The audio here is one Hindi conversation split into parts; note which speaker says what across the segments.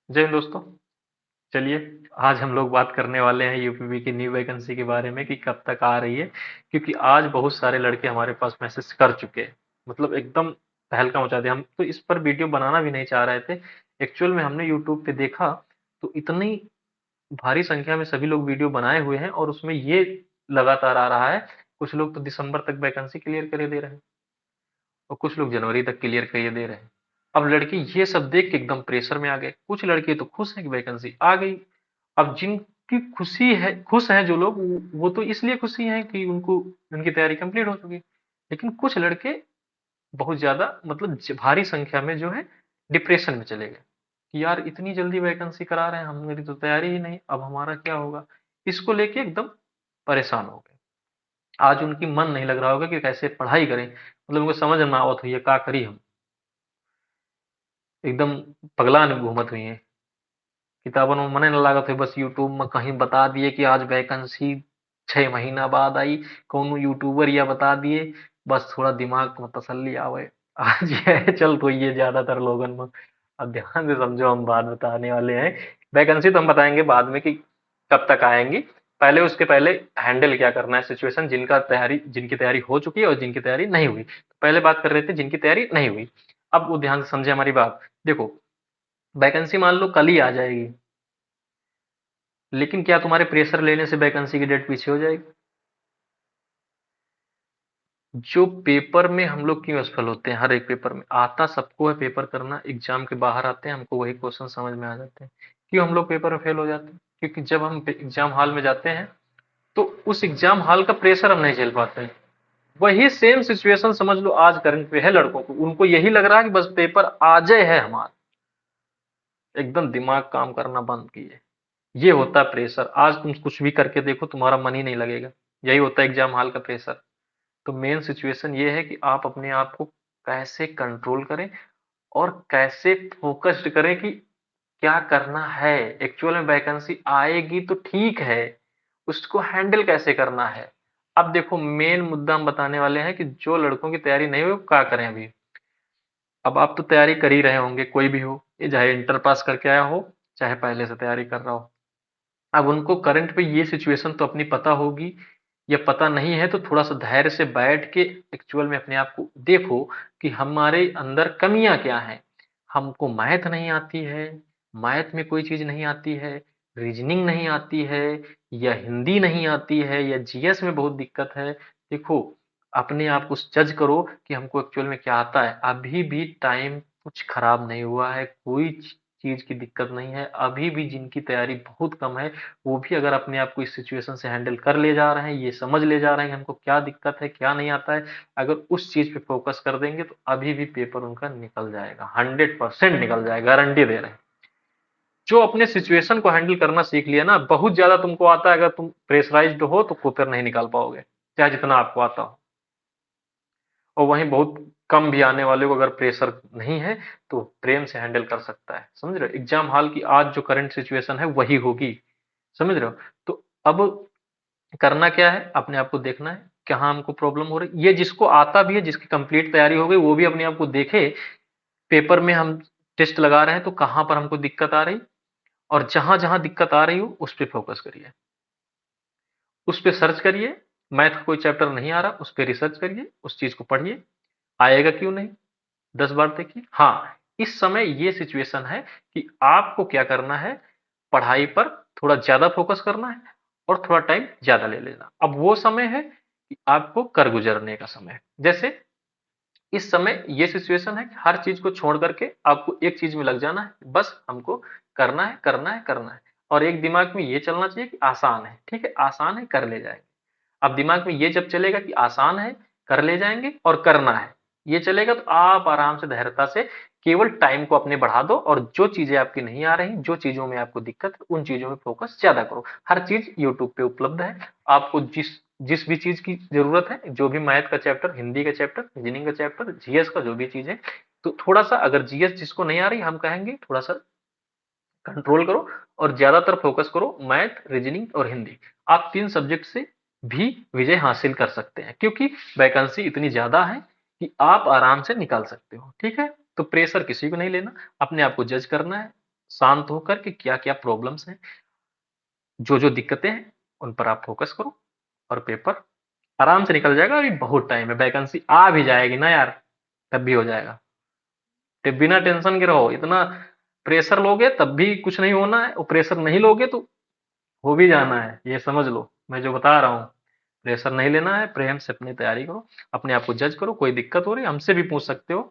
Speaker 1: जय हिंद दोस्तों। चलिए, आज हम लोग बात करने वाले हैं यूपीपी की न्यू वैकेंसी के बारे में कि कब तक आ रही है। क्योंकि आज बहुत सारे लड़के हमारे पास मैसेज कर चुके हैं, मतलब एकदम तहलका मचा दिया। हम तो इस पर वीडियो बनाना भी नहीं चाह रहे थे। एक्चुअल में हमने यूट्यूब पे देखा तो इतनी भारी संख्या में सभी लोग वीडियो बनाए हुए हैं और उसमें ये लगातार आ रहा है। कुछ लोग तो दिसंबर तक वैकेंसी क्लियर करे दे रहे हैं और कुछ लोग जनवरी तक क्लियर करिए दे रहे हैं। अब लड़के ये सब देख के एकदम प्रेशर में आ गए। कुछ लड़के तो खुश हैं कि वैकेंसी आ गई। अब जिनकी खुशी है, खुश हैं जो लोग, वो तो इसलिए खुशी हैं कि उनको उनकी तैयारी कंप्लीट हो चुकी। लेकिन कुछ लड़के बहुत ज्यादा, मतलब भारी संख्या में जो है डिप्रेशन में चले गए कि यार इतनी जल्दी वैकेंसी करा रहे हैं, हम मेरी तो तैयारी ही नहीं, अब हमारा क्या होगा। इसको लेके एकदम परेशान हो गए। आज उनकी मन नहीं लग रहा होगा कि कैसे पढ़ाई करें, मतलब उनको समझ में आवत हुई है का करी हम। एकदम पगला ने घूमत हुई है। किताबन में मने न लागत है, बस यूट्यूब में कहीं बता दिए कि आज वैकेंसी 6 महीना बाद आई। कौन यूट्यूबर या बता दिए, बस थोड़ा दिमाग में तसल्ली आवे। आज ये चल तो ये ज्यादातर लोगन में। अब ध्यान से समझो, हम बात बताने वाले हैं। वैकेंसी तो हम बताएंगे बाद में कि कब तक आएंगी। पहले उसके पहले हैंडल क्या करना है सिचुएशन, जिनकी तैयारी हो चुकी है और जिनकी तैयारी नहीं हुई। तो पहले बात कर रहे थे जिनकी तैयारी नहीं हुई। अब वो ध्यान से समझे हमारी बात। देखो, वैकेंसी मान लो कल ही आ जाएगी, लेकिन क्या तुम्हारे प्रेशर लेने से वैकेंसी की डेट पीछे हो जाएगी? जो पेपर में हम लोग क्यों असफल होते हैं, हर एक पेपर में आता सबको है पेपर करना, एग्जाम के बाहर आते हैं हमको वही क्वेश्चन समझ में आ जाते हैं। क्यों हम लोग पेपर में फेल हो जाते हैं? क्योंकि जब हम एग्जाम हॉल में जाते हैं तो उस एग्जाम हॉल का प्रेशर हम नहीं झेल पाते हैं। वही सेम सिचुएशन समझ लो आज करंट पे है लड़कों को, उनको यही लग रहा है कि बस पेपर आ जाए है हमारा। एकदम दिमाग काम करना बंद किए। ये होता है प्रेशर। आज तुम कुछ भी करके देखो, तुम्हारा मन ही नहीं लगेगा। यही होता है एग्जाम हॉल का प्रेशर। तो मेन सिचुएशन ये है कि आप अपने आप को कैसे कंट्रोल करें और कैसे फोकस्ड करें कि क्या करना है। एक्चुअल में वैकेंसी आएगी तो ठीक है, उसको हैंडल कैसे करना है। अब देखो, मेन मुद्दा हम बताने वाले हैं कि जो लड़कों की तैयारी नहीं हुई वो क्या करें अभी। अब आप तो तैयारी कर ही रहे होंगे, कोई भी हो, ये चाहे इंटर पास करके आया हो, चाहे पहले से तैयारी कर रहा हो। अब उनको करंट पे ये सिचुएशन तो अपनी पता होगी, या पता नहीं है तो थोड़ा सा धैर्य से बैठ के एक्चुअल में अपने आप को देखो कि हमारे अंदर कमियां क्या हैं। हमको मैथ नहीं आती है, मैथ में कोई चीज नहीं आती है, रीजनिंग नहीं आती है, या हिंदी नहीं आती है, या जीएस में बहुत दिक्कत है। देखो, अपने आप को जज करो कि हमको एक्चुअल में क्या आता है। अभी भी टाइम कुछ खराब नहीं हुआ है, कोई चीज की दिक्कत नहीं है। अभी भी जिनकी तैयारी बहुत कम है, वो भी अगर अपने आप को इस सिचुएशन से हैंडल कर ले जा रहे हैं, ये समझ ले जा रहे हैं कि हमको क्या दिक्कत है क्या नहीं आता है, अगर उस चीज पे फोकस कर देंगे तो अभी भी पेपर उनका निकल जाएगा, 100% निकल जाएगा, गारंटी दे रहे हैं। जो अपने सिचुएशन को हैंडल करना सीख लिया ना, बहुत ज्यादा तुमको आता है, अगर तुम प्रेशराइज्ड हो तो पेपर नहीं निकाल पाओगे, चाहे जितना आपको आता हो। और वहीं बहुत कम भी आने वाले को अगर प्रेशर नहीं है तो प्रेम से हैंडल कर सकता है। समझ रहे हो, एग्जाम हॉल की आज जो करंट सिचुएशन है वही होगी। समझ रहे हो। तो अब करना क्या है, अपने आप को देखना है कहाँ हमको प्रॉब्लम हो रही। ये जिसको आता भी है, जिसकी कंप्लीट तैयारी हो गई, वो भी अपने आप को देखे। पेपर में हम टेस्ट लगा रहे हैं तो कहाँ पर हमको दिक्कत आ रही, और जहां जहां दिक्कत आ रही हो उस पर फोकस करिए, उस पर सर्च करिए। मैथ का कोई चैप्टर नहीं आ रहा, उस पर रिसर्च करिए, उस चीज को पढ़िए। आएगा क्यों नहीं, 10 बार देखिए। हाँ, इस समय ये सिचुएशन है कि आपको क्या करना है, पढ़ाई पर थोड़ा ज्यादा फोकस करना है और थोड़ा टाइम ज्यादा ले लेना। अब वो समय है कि आपको कर गुजरने का समय है। जैसे इस समय ये सिचुएशन है कि हर चीज को छोड़ करके आपको एक चीज में लग जाना है, बस हमको करना है करना है करना है। और एक दिमाग में ये चलना चाहिए कि आसान है, ठीक है आसान है कर ले जाएंगे। अब दिमाग में ये जब चलेगा कि आसान है, कर ले जाएंगे और करना है, ये चलेगा तो आप आराम से धैर्यता से केवल टाइम को अपने बढ़ा दो, और जो चीजें आपकी नहीं आ रही, जो चीजों में आपको दिक्कत है, उन चीजों में फोकस ज्यादा करो। हर चीज यूट्यूब पे उपलब्ध है। आपको जिस जिस भी चीज की जरूरत है, जो भी मैथ का चैप्टर, हिंदी का चैप्टर, रीजनिंग का चैप्टर, जीएस का जो भी चीज है, तो थोड़ा सा अगर जीएस जिसको नहीं आ रही, हम कहेंगे थोड़ा सा कंट्रोल करो और ज्यादातर फोकस करो मैथ, रीजनिंग और हिंदी। आप 3 सब्जेक्ट से भी विजय हासिल कर सकते हैं, क्योंकि वैकेंसी इतनी ज्यादा है कि आप आराम से निकाल सकते हो। ठीक है, तो प्रेशर किसी को नहीं लेना, अपने आप को जज करना है, शांत होकर के क्या क्या प्रॉब्लम्स हैं, जो जो दिक्कतें हैं, उन पर आप फोकस करो और पेपर आराम से निकल जाएगा। अभी बहुत टाइम है, वैकेंसी आ भी जाएगी ना यार, तब भी हो जाएगा। तो बिना टेंशन के रहो, इतना प्रेशर लोगे तब भी कुछ नहीं होना है, और प्रेशर नहीं लोगे तो हो भी जाना है, ये समझ लो मैं जो बता रहा हूँ। प्रेशर नहीं लेना है, प्रेम से अपनी तैयारी करो, अपने आप को जज करो। कोई दिक्कत हो रही है हमसे भी पूछ सकते हो,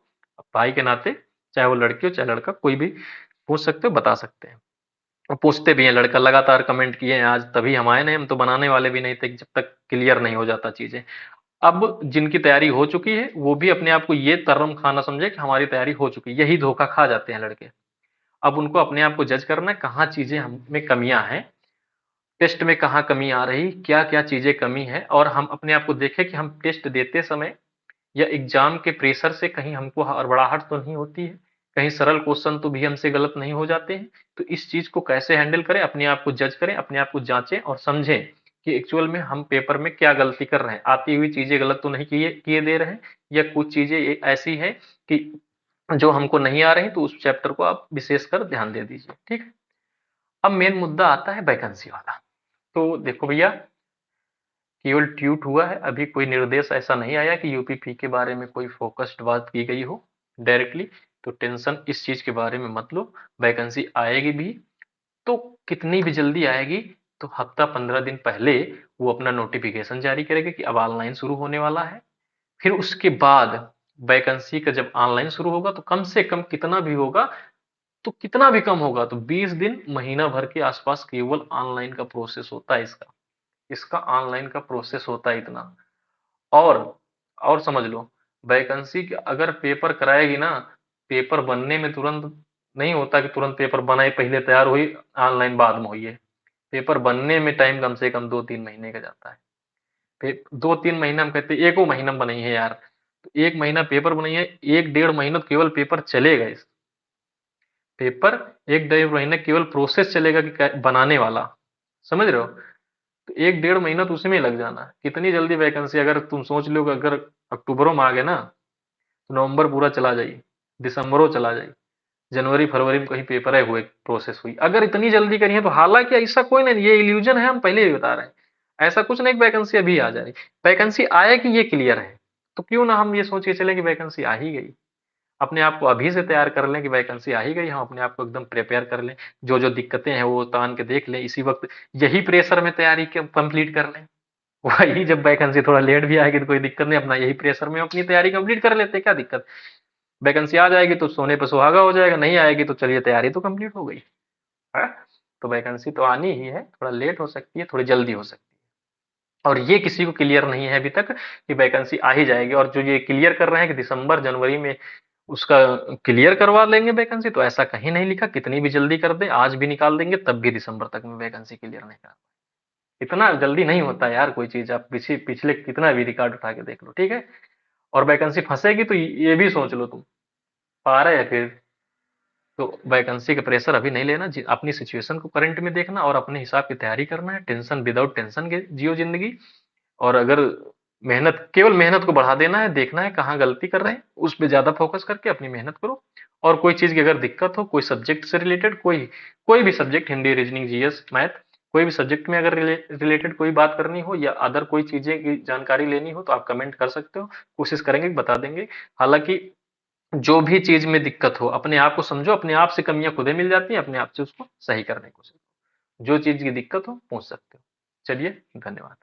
Speaker 1: भाई के नाते, चाहे वो लड़की हो चाहे लड़का, कोई भी पूछ सकते हो, बता सकते हैं। और पूछते भी हैं, लड़का लगातार कमेंट किए हैं आज, तभी हम आए नहीं, हम तो बनाने वाले भी नहीं थे जब तक क्लियर नहीं हो जाता चीजें। अब जिनकी तैयारी हो चुकी है वो भी अपने आप को ये तर्रम खाना समझे कि हमारी तैयारी हो चुकी है, यही धोखा खा जाते हैं लड़के। अब उनको अपने आप को जज करना है, कहाँ चीजें हम में कमियां हैं, टेस्ट में कहाँ कमी आ रही, क्या क्या चीजें कमी है, और हम अपने आप को देखें कि हम टेस्ट देते समय या एग्जाम के प्रेशर से कहीं हमको हड़बड़ाहट तो नहीं होती है, कहीं सरल क्वेश्चन तो भी हमसे गलत नहीं हो जाते हैं। तो इस चीज को कैसे हैंडल करें, अपने आप को जज करें, अपने आप को जांचें और समझें कि एक्चुअल में हम पेपर में क्या गलती कर रहे हैं, आती हुई चीजें गलत तो नहीं किए किए दे रहे हैं, या कुछ चीजें ऐसी है कि जो हमको नहीं आ रही, तो उस चैप्टर को आप विशेषकर ध्यान दे दीजिए, ठीक है। अब मेन मुद्दा आता है वैकेंसी वाला। तो देखो भैया, केवल ट्वीट हुआ है, अभी कोई निर्देश ऐसा नहीं आया कि यूपी के बारे में कोई फोकस्ड बात की गई हो डायरेक्टली। तो टेंशन इस चीज के बारे में मत लो, वैकेंसी आएगी भी तो कितनी भी जल्दी आएगी, तो हफ्ता 15 दिन पहले वो अपना नोटिफिकेशन जारी करेगा कि अब ऑनलाइन शुरू होने वाला है। फिर उसके बाद वैकेंसी का जब ऑनलाइन शुरू होगा तो कम से कम कितना भी होगा, तो कितना भी कम होगा तो 20 दिन महीना भर के आसपास केवल ऑनलाइन का प्रोसेस होता है, इसका इसका ऑनलाइन का प्रोसेस होता है इतना। और और समझ लो, वैकेंसी अगर पेपर कराएगी ना, पेपर बनने में तुरंत नहीं होता कि तुरंत पेपर बनाए पहले तैयार हुई ऑनलाइन बाद में हुई है। पेपर बनने में टाइम कम से कम 2-3 महीने का जाता है। फिर 2-3 महीना हम कहते हैं, एको महीना में बनाई है यार, तो 1 महीना पेपर बनाई है, 1-1.5 महीना तो केवल पेपर चलेगा। इस पेपर 1-1.5 महीना केवल प्रोसेस चलेगा कि बनाने वाला, समझ रहे हो। तो 1-1.5 महीना तो उसमें ही लग जाना है। कितनी जल्दी वैकेंसी, अगर तुम सोच लो कि अगर अक्टूबरों में आ गए ना, तो नवंबर पूरा चला जाए, दिसंबरों चला जाए, जनवरी फरवरी में कहीं पेपर है हुए प्रोसेस हुई, अगर इतनी जल्दी करी है तो। हालांकि ऐसा कोई नहीं, ये इल्यूजन है, हम पहले ही बता रहे हैं। ऐसा कुछ नहीं कि वैकेंसी अभी आ जा रही, वैकेंसी आएगी ये क्लियर है। तो क्यों ना हम ये सोच के चले कि वैकेंसी आ ही गई, अपने आप को अभी से तैयार कर लें कि वैकेंसी आ ही गई, हम अपने आप को एकदम प्रिपेयर कर लें, जो जो दिक्कतें हैं वो तान के देख लें इसी वक्त, यही प्रेशर में तैयारी कंप्लीट कर लें। वही जब वैकेंसी थोड़ा लेट भी आएगी तो कोई दिक्कत नहीं, अपना यही प्रेशर में अपनी तैयारी कंप्लीट कर लेते, क्या दिक्कत। वैकेंसी आ जाएगी तो सोने पर सुहागा हो जाएगा, नहीं आएगी तो चलिए तैयारी तो कंप्लीट हो गई है। तो वैकेंसी तो आनी ही है, थोड़ा लेट हो सकती है, थोड़ी जल्दी हो सकती है, और ये किसी को क्लियर नहीं है अभी तक कि वैकेंसी आ ही जाएगी। और जो ये क्लियर कर रहे हैं कि दिसंबर जनवरी में उसका क्लियर करवा लेंगे वैकेंसी, तो ऐसा कहीं नहीं लिखा। कितनी भी जल्दी कर दे, आज भी निकाल देंगे तब भी दिसंबर तक में वैकेंसी क्लियर नहीं कर, इतना जल्दी नहीं होता यार कोई चीज। आप पिछले कितना भी रिकॉर्ड उठा के देख लो, ठीक है। और वैकेंसी फंसेगी तो ये भी सोच लो तुम, पा रहे हैं फिर। तो वैकेंसी का प्रेशर अभी नहीं लेना, अपनी सिचुएशन को करंट में देखना और अपने हिसाब की तैयारी करना है। टेंशन विदाउट टेंशन के जियो जिंदगी। और अगर मेहनत, केवल मेहनत को बढ़ा देना है, देखना है कहाँ गलती कर रहे हैं, उस पर ज्यादा फोकस करके अपनी मेहनत करो। और कोई चीज की अगर दिक्कत हो, कोई सब्जेक्ट से रिलेटेड, कोई भी subject, Hindi reasoning GS math, कोई भी सब्जेक्ट में अगर रिलेटेड कोई बात करनी हो या अदर कोई चीजें की जानकारी लेनी हो, तो आप कमेंट कर सकते हो, कोशिश करेंगे कि बता देंगे। हालांकि जो भी चीज में दिक्कत हो, अपने आप को समझो, अपने आप से कमियां खुदे मिल जाती हैं, अपने आप से उसको सही करने की कोशिश, जो चीज की दिक्कत हो पूछ सकते हो। चलिए, धन्यवाद।